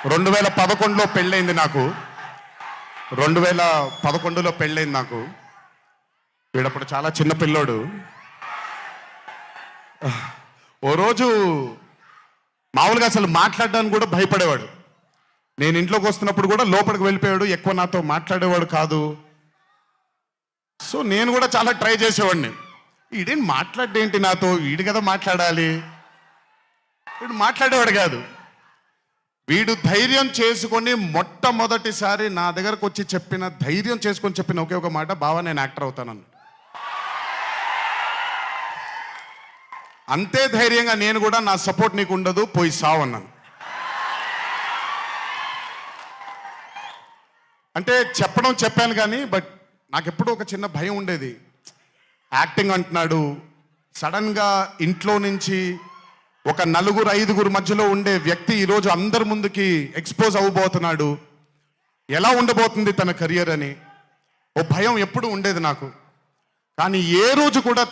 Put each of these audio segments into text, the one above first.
2011లో పెళ్ళైంది నాకు. 2011లో పెళ్ళైంది నాకు. వీడప్పుడు చాలా చిన్న పిల్లోడు. ఓ రోజు మామూలుగా అసలు మాట్లాడడానికి కూడా భయపడేవాడు. నేను ఇంట్లోకి వస్తున్నప్పుడు కూడా లోపలికి వెళ్ళిపోయాడు. ఎక్కువ నాతో మాట్లాడేవాడు కాదు. సో నేను కూడా చాలా ట్రై చేసేవాడిని. వీడేం మాట్లాడేంటి నాతో, వీడు కదా మాట్లాడాలి. వీడు మాట్లాడేవాడు కాదు. వీడు ధైర్యం చేసుకొని మొట్టమొదటిసారి నా దగ్గరకు వచ్చి ధైర్యం చేసుకొని చెప్పిన ఒకే ఒక మాట, బావా నేను యాక్టర్ అవుతానని. అంతే ధైర్యంగా నేను కూడా, నా సపోర్ట్ నీకు ఉండదు, పోయి సావు అన్నాను. అంటే చెప్పాను కానీ బట్ నాకెప్పుడూ ఒక చిన్న భయం ఉండేది. యాక్టింగ్ అంటున్నాడు, సడన్గా ఇంట్లో నుంచి ఒక 4-5 మధ్యలో ఉండే వ్యక్తి ఈరోజు అందరి ముందుకి ఎక్స్పోజ్ అవ్వబోతున్నాడు. ఎలా ఉండబోతుంది తన కెరియర్ అని ఓ భయం ఎప్పుడు ఉండేది నాకు. కానీ ఏ రోజు కూడా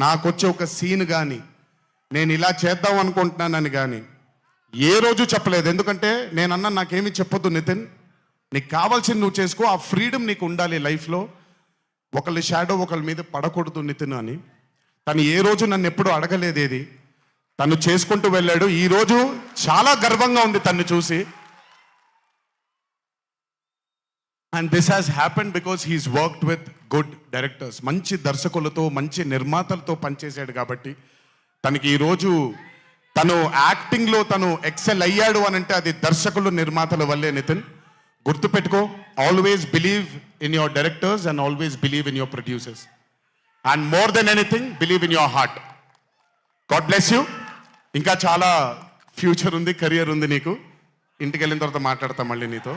నాకొచ్చే ఒక సీన్ కానీ, నేను ఇలా చేద్దాం అనుకుంటున్నానని కానీ ఏ రోజు చెప్పలేదు. ఎందుకంటే నేనన్నా, నాకేమీ చెప్పొద్దు నితిన్, నీకు కావాల్సింది నువ్వు చేసుకో, ఆ ఫ్రీడమ్ నీకు ఉండాలి లైఫ్లో, ఒకళ్ళ షాడో ఒకళ్ళ మీద పడకూడదు నితిన్ అని. తను ఏ రోజు నన్ను ఎప్పుడు అడగలేదు. ఏది తను చేసుకుంటూ వెళ్ళాడు. ఈరోజు చాలా గర్వంగా ఉంది తను చూసి. And this has happened because he's worked with good directors. మంచి దర్శకులతో, మంచి నిర్మాతలతో పనిచేశాడు కాబట్టి తనకి ఈరోజు తను యాక్టింగ్లో తను ఎక్సెల్ అయ్యాడు అని అంటే అది దర్శకులు, నిర్మాతల వల్లే. నితిన్ గుర్తుపెట్టుకో, always believe in your directors and always believe in your producers. And more than anything, believe in your heart. God bless you. ఇంకా చాలా ఫ్యూచర్ ఉంది, కెరియర్ ఉంది నీకు. ఇంటికి వెళ్ళిన తర్వాత మాట్లాడతాం మళ్ళీ నీతో.